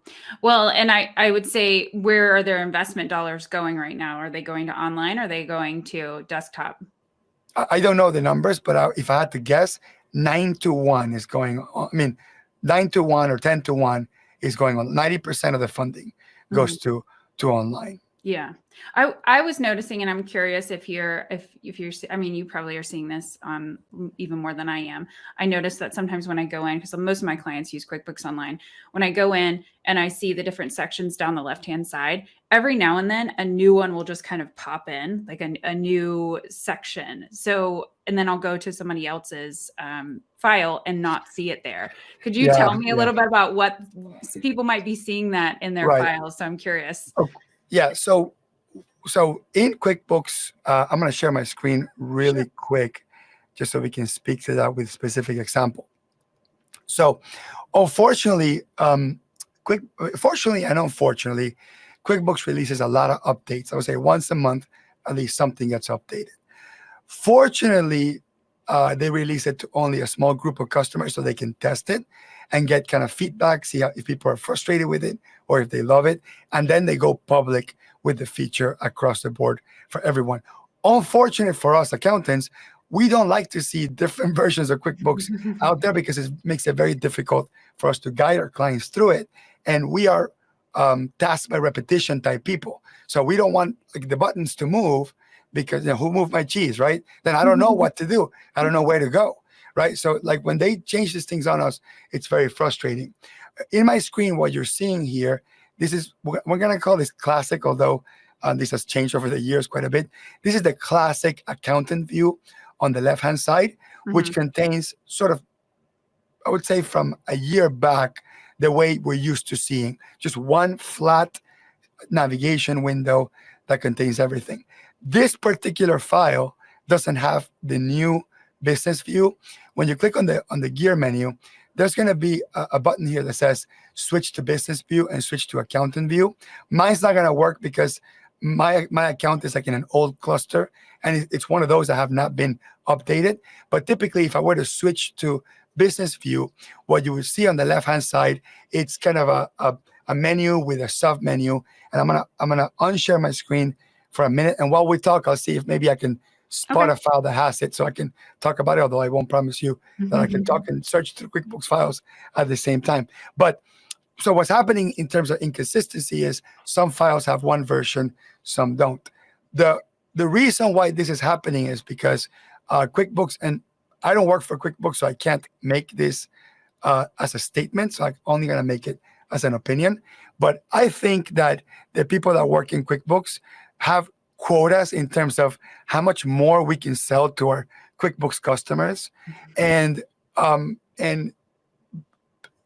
Well, and I would say, where are their investment dollars going right now? Are they going to online? Or are they going to desktop? I don't know the numbers, but if I had to guess, 9-1 is going on. I mean, 9-1 or 10-1 is going on. 90% of the funding goes to online. Yeah. I was noticing, and I'm curious if you're, I mean, you probably are seeing this on even more than I am. I noticed that sometimes when I go in, because most of my clients use QuickBooks Online, when I go in and I see the different sections down the left-hand side, every now and then a new one will just kind of pop in, like a new section. So, and then I'll go to somebody else's file and not see it there. Could you tell me a little bit about what people might be seeing that in their files? So I'm curious. Yeah. So in QuickBooks, I'm going to share my screen really quick, just so we can speak to that with specific example. So unfortunately, Fortunately and unfortunately, QuickBooks releases a lot of updates. I would say once a month, at least something gets updated. Fortunately, they release it to only a small group of customers so they can test it and get kind of feedback, see if people are frustrated with it or if they love it. And then they go public with the feature across the board for everyone. Unfortunate for us accountants, we don't like to see different versions of QuickBooks out there because it makes it very difficult for us to guide our clients through it. And we are tasked by repetition type people. So we don't want the buttons to move because who moved my cheese, right? Then I don't know what to do. I don't know where to go, right? So like when they change these things on us, it's very frustrating. In my screen, what you're seeing here, this is, we're going to call this classic, although this has changed over the years quite a bit. This is the classic accountant view on the left-hand side, which contains sort of, I would say from a year back, the way we're used to seeing just one flat navigation window that contains everything. This particular file doesn't have the new business view. When you click on the gear menu, there's going to be a button here that says switch to business view and switch to accountant view. Mine's not going to work because my account is like in an old cluster, and it's one of those that have not been updated. But typically, if I were to switch to business view, what you would see on the left-hand side, it's kind of a menu with a sub menu. And I'm gonna unshare my screen for a minute. And while we talk, I'll see if maybe I can spot a file that has it so I can talk about it, although I won't promise you that I can talk and search through QuickBooks files at the same time. But so what's happening in terms of inconsistency is some files have one version, some don't. The reason why this is happening is because QuickBooks, and I don't work for QuickBooks, so I can't make this as a statement. So I'm only going to make it as an opinion. But I think that the people that work in QuickBooks have quotas in terms of how much more we can sell to our QuickBooks customers. And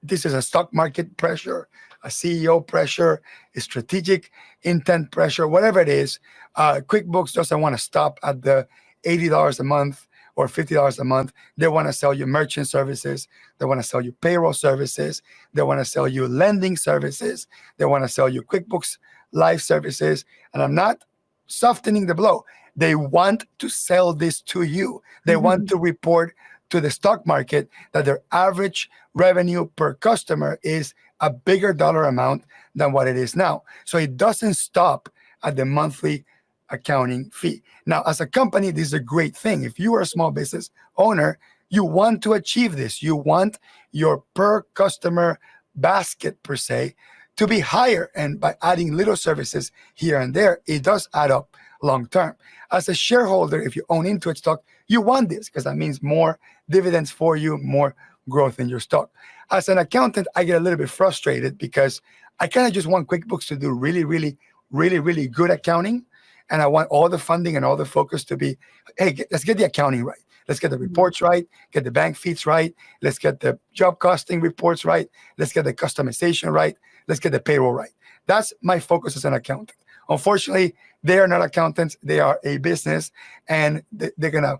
this is a stock market pressure, a CEO pressure, a strategic intent pressure, whatever it is. QuickBooks doesn't want to stop at the $80 a month or $50 a month. They want to sell you merchant services. They want to sell you payroll services. They want to sell you lending services. They want to sell you QuickBooks Live services. And I'm not softening the blow. They want to sell this to you. They want to report to the stock market that their average revenue per customer is a bigger dollar amount than what it is now. So it doesn't stop at the monthly accounting fee. Now, as a company, this is a great thing. If you are a small business owner, you want to achieve this. You want your per customer basket, per se, to be higher. And by adding little services here and there, it does add up long term. As a shareholder, if you own Intuit stock, you want this because that means more dividends for you, more growth in your stock. As an accountant, I get a little bit frustrated because I kind of just want QuickBooks to do really good accounting. And I want all the funding and all the focus to be, hey, let's get the accounting right. Let's get the reports right, get the bank feeds right. Let's get the job costing reports right. Let's get the customization right. Let's get the payroll right. That's my focus as an accountant. Unfortunately, they are not accountants. They are a business, and they're gonna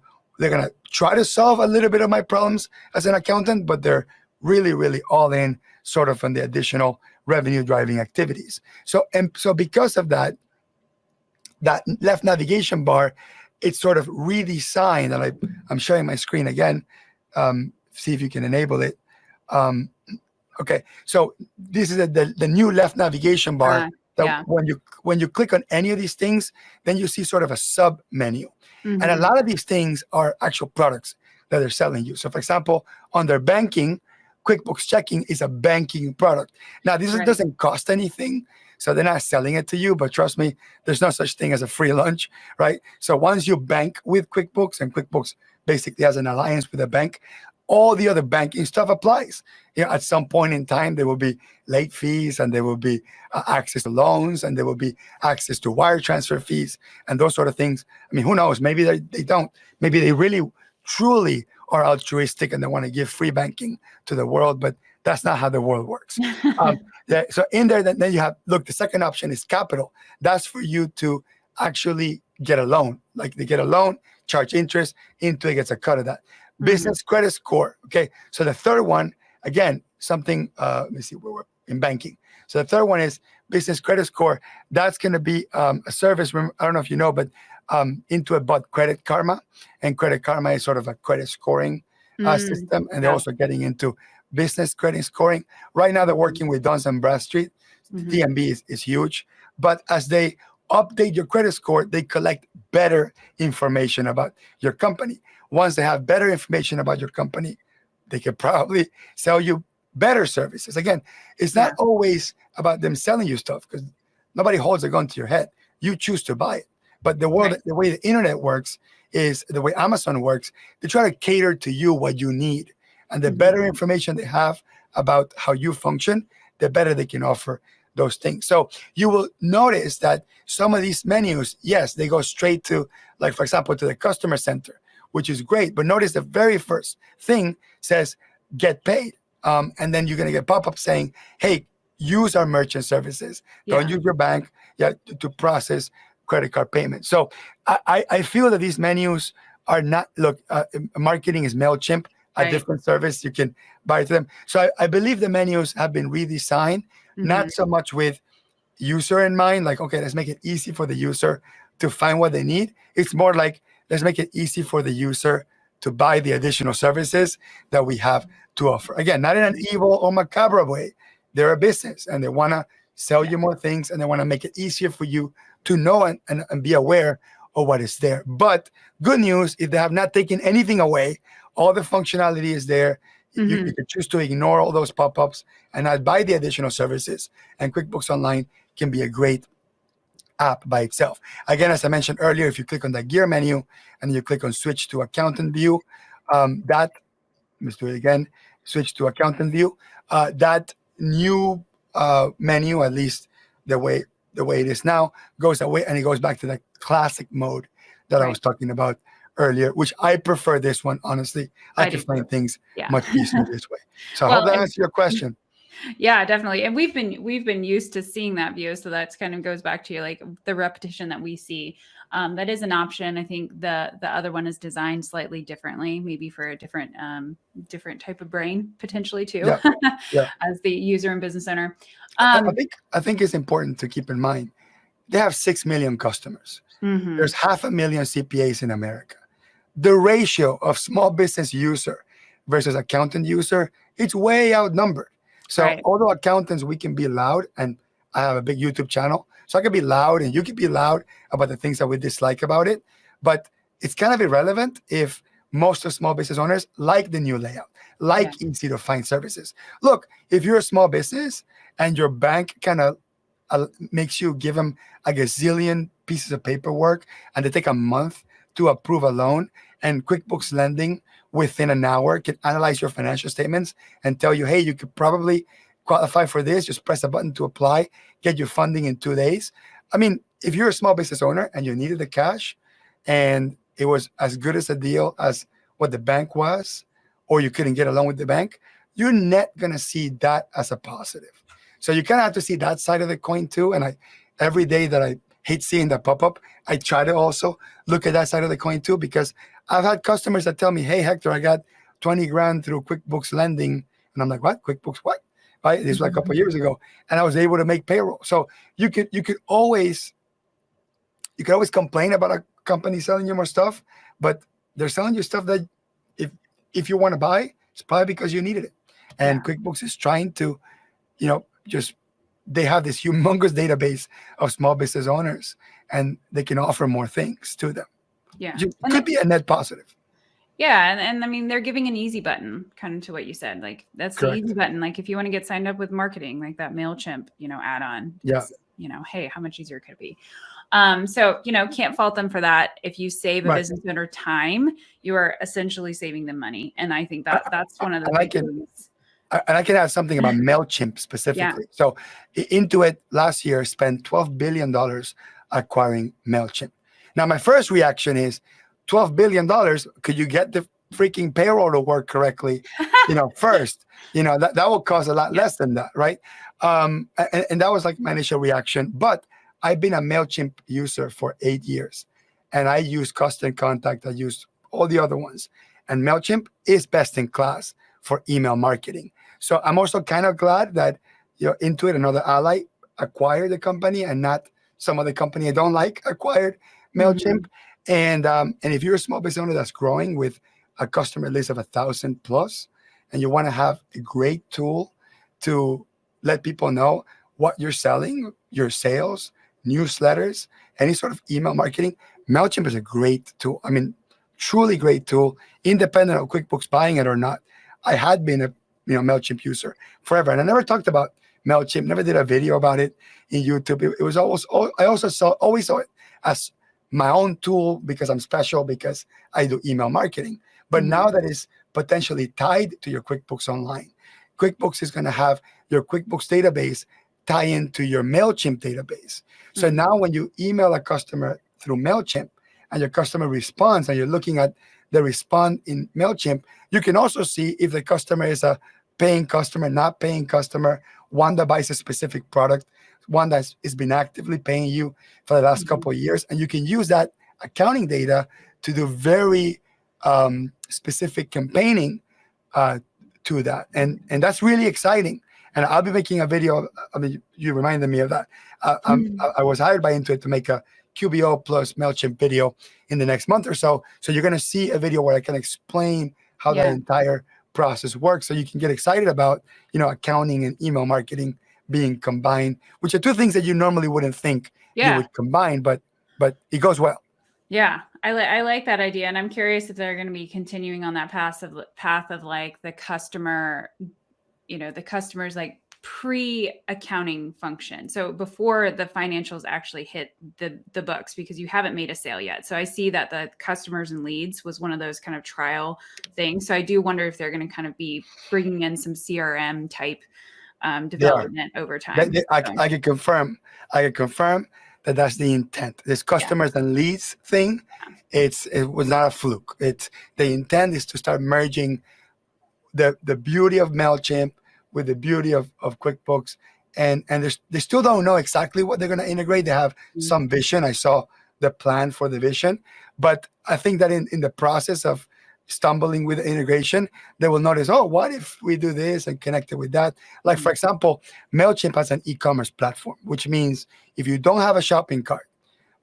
try to solve a little bit of my problems as an accountant, but they're really all in sort of on the additional revenue driving activities. So because of that left navigation bar, it's sort of redesigned, and I'm showing my screen again. See if you can enable it. Okay, so this is the new left navigation bar. When you click on any of these things, then you see sort of a sub menu. And a lot of these things are actual products that they're selling you. So for example, under banking, QuickBooks Checking is a banking product. Now, this doesn't cost anything, so they're not selling it to you, but trust me, there's no such thing as a free lunch, right? So once you bank with QuickBooks, and QuickBooks basically has an alliance with a bank, all the other banking stuff applies. At some point in time, there will be late fees, and there will be access to loans, and there will be access to wire transfer fees, and those sort of things. I mean, who knows? Maybe they don't. Maybe they really, truly are altruistic, and they want to give free banking to the world, but that's not how the world works. So in there, then you have, look, the second option is capital. That's for you to actually get a loan. Like they get a loan, charge interest, Intuit gets a cut of that. Business credit score. Okay, so the third one, again, something. Let me see where in banking. So the third one is business credit score. That's going to be a service. I don't know if you know, but Intuit bought Credit Karma, and Credit Karma is sort of a credit scoring system, and they're also getting into business credit scoring. Right now, they're working with Dun & Bradstreet. DNB is huge, but as they update your credit score, they collect better information about your company. Once they have better information about your company, they could probably sell you better services. Again, it's not always about them selling you stuff, because nobody holds a gun to your head. You choose to buy it. But the world, the way the internet works is the way Amazon works. They try to cater to you what you need. And the better information they have about how you function, the better they can offer those things. So you will notice that some of these menus, yes, they go straight to, like, for example, to the customer center, which is great. But notice the very first thing says, get paid. And then you're going to get pop-up saying, hey, use our merchant services. Don't use your bank to process credit card payments. So I feel that these menus are not, look, marketing is MailChimp, a different service. You can buy it to them. So I believe the menus have been redesigned, not so much with user in mind, like, okay, let's make it easy for the user to find what they need. It's more like, let's make it easy for the user to buy the additional services that we have to offer. Again, not in an evil or macabre way. They're a business and they want to sell you more things, and they want to make it easier for you to know and be aware of what is there. But good news, if they have not taken anything away, all the functionality is there. You can choose to ignore all those pop-ups and not buy the additional services. And QuickBooks Online can be a great app by itself. Again, as I mentioned earlier, if you click on the gear menu and you click on switch to accountant view, let's do it again, switch to accountant view, that new menu, at least the way it is now, goes away, and it goes back to the classic mode that I was talking about earlier, which I prefer this one, honestly. I can find things much easier this way. So I hope that answers your question. Yeah, definitely. And we've been used to seeing that view. So that's kind of goes back to like the repetition that we see. That is an option. I think the other one is designed slightly differently, maybe for a different type of brain potentially too, as the user and business owner. I think it's important to keep in mind, they have 6 million customers. There's 500,000 CPAs in America. The ratio of small business user versus accountant user, it's way outnumbered. So although accountants, we can be loud, and I have a big YouTube channel, so I can be loud and you can be loud about the things that we dislike about it. But it's kind of irrelevant if most of small business owners like the new layout, like easy to find services. Look, if you're a small business and your bank kind of makes you give them a gazillion pieces of paperwork and they take a month to approve a loan, and QuickBooks Lending within an hour can analyze your financial statements and tell you, hey, you could probably qualify for this. Just press a button to apply, get your funding in 2 days. I mean, if you're a small business owner and you needed the cash and it was as good as a deal as what the bank was, or you couldn't get along with the bank, you're not going to see that as a positive. So you kind of have to see that side of the coin too. And every day that I hate seeing that pop-up, I try to also look at that side of the coin too, because I've had customers that tell me, hey, Hector, I got 20 grand through QuickBooks Lending. And I'm like, what? QuickBooks what? Right? This was like a couple of years ago. And I was able to make payroll. So you could always complain about a company selling you more stuff, but they're selling you stuff that if you want to buy, it's probably because you needed it. And QuickBooks is trying to, they have this humongous database of small business owners, and they can offer more things to them. Yeah. It could be a net positive. Yeah. And I mean, they're giving an easy button, kind of to what you said. Like, that's the easy button. Like, if you want to get signed up with marketing, like that MailChimp, add-on. Yeah. Hey, how much easier could it be? So, can't fault them for that. If you save a business owner time, you are essentially saving them money. And I think that's one of the big things. And I can add something about MailChimp specifically. So Intuit last year spent $12 billion acquiring MailChimp. Now, my first reaction is, $12 billion, could you get the freaking payroll to work correctly, first? That will cost a lot less than that, right? And that was like my initial reaction. But I've been a MailChimp user for 8 years. And I use Constant Contact. I use all the other ones. And MailChimp is best in class for email marketing. So I'm also kind of glad that, Intuit, another ally, acquired the company, and not some other company I don't like acquired MailChimp. And if you're a small business owner that's growing with a customer list of 1,000 plus, and you want to have a great tool to let people know what you're selling, your sales, newsletters, any sort of email marketing, MailChimp is a great tool. I mean, truly great tool, independent of QuickBooks buying it or not. I had been a MailChimp user forever, and I never talked about MailChimp, never did a video about it in YouTube. It was I also always saw it as my own tool because I'm special, because I do email marketing. But now that is potentially tied to your QuickBooks Online. QuickBooks is going to have your QuickBooks database tie into your MailChimp database. So now when you email a customer through MailChimp and your customer responds and you're looking at the response in MailChimp, you can also see if the customer is a paying customer, not paying customer, one that buys a specific product, one that has been actively paying you for the last couple of years. And you can use that accounting data to do very specific campaigning to that. And that's really exciting. And I'll be making a video. I mean, you reminded me of that. I was hired by Intuit to make a QBO plus MailChimp video in the next month or so. So you're going to see a video where I can explain how that entire process works, so you can get excited about, accounting and email marketing being combined, which are two things that you normally wouldn't think you would combine, but it goes well. Yeah, I like that idea. And I'm curious if they're going to be continuing on that path of like the customer, the customer's like pre-accounting function. So before the financials actually hit the books, because you haven't made a sale yet. So I see that the customers and leads was one of those kind of trial things. So I do wonder if they're going to kind of be bringing in some CRM type development over time. I can confirm that that's the intent. This customers and leads thing, it was not a fluke. The intent is to start merging the beauty of MailChimp with the beauty of QuickBooks. And they still don't know exactly what they're going to integrate. They have some vision. I saw the plan for the vision. But I think that in the process of stumbling with the integration, they will notice, oh, what if we do this and connect it with that? Like, for example, MailChimp has an e-commerce platform, which means if you don't have a shopping cart,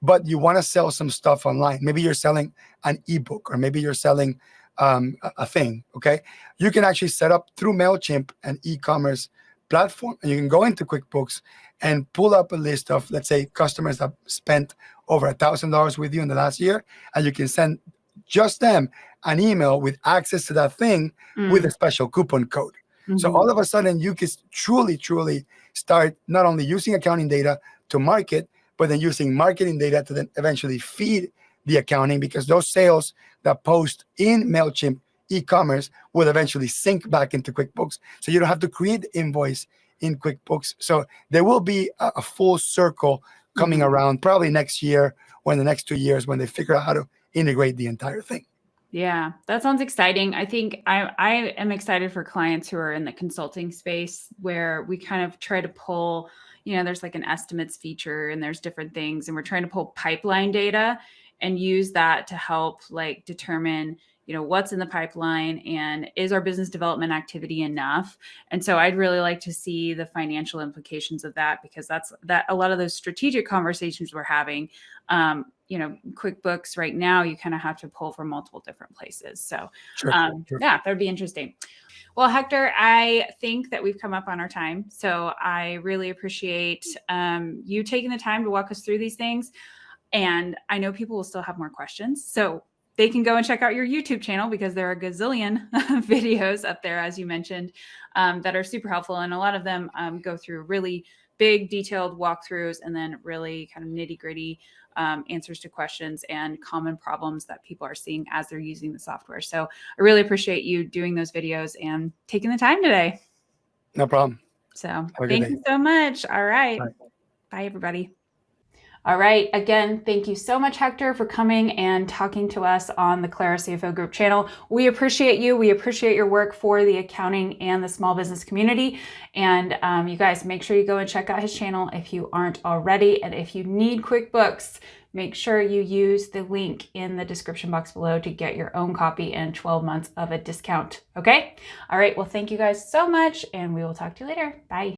but you want to sell some stuff online, maybe you're selling an ebook, or maybe you're selling a thing, okay? You can actually set up through MailChimp an e-commerce platform, and you can go into QuickBooks and pull up a list of, let's say, customers that spent over $1,000 with you in the last year, and you can send just them an email with access to that thing with a special coupon code. So all of a sudden, you can truly start not only using accounting data to market, but then using marketing data to then eventually feed the accounting, because those sales that post in MailChimp e-commerce will eventually sync back into QuickBooks. So you don't have to create the invoice in QuickBooks. So there will be a full circle coming around probably next year, or in the next 2 years, when they figure out how to integrate the entire thing. Yeah, that sounds exciting. I think I am excited for clients who are in the consulting space, where we kind of try to pull, there's like an estimates feature and there's different things, and we're trying to pull pipeline data and use that to help like determine, what's in the pipeline and is our business development activity enough? And so I'd really like to see the financial implications of that, because that's a lot of those strategic conversations we're having. QuickBooks right now, you kind of have to pull from multiple different places. So Sure. Yeah, that would be interesting. Well, Hector, I think that we've come up on our time. So I really appreciate you taking the time to walk us through these things. And I know people will still have more questions. So they can go and check out your YouTube channel, because there are a gazillion videos up there, as you mentioned, that are super helpful. And a lot of them go through really big, detailed walkthroughs, and then really kind of nitty-gritty answers to questions and common problems that people are seeing as they're using the software. So I really appreciate you doing those videos and taking the time today. No problem. So thank you so much. All right. Bye, everybody. All right. Again, thank you so much, Hector, for coming and talking to us on the Clara CFO Group channel. We appreciate you. We appreciate your work for the accounting and the small business community. And you guys, make sure you go and check out his channel if you aren't already. And if you need QuickBooks, make sure you use the link in the description box below to get your own copy and 12 months of a discount. Okay. All right. Well, thank you guys so much, and we will talk to you later. Bye.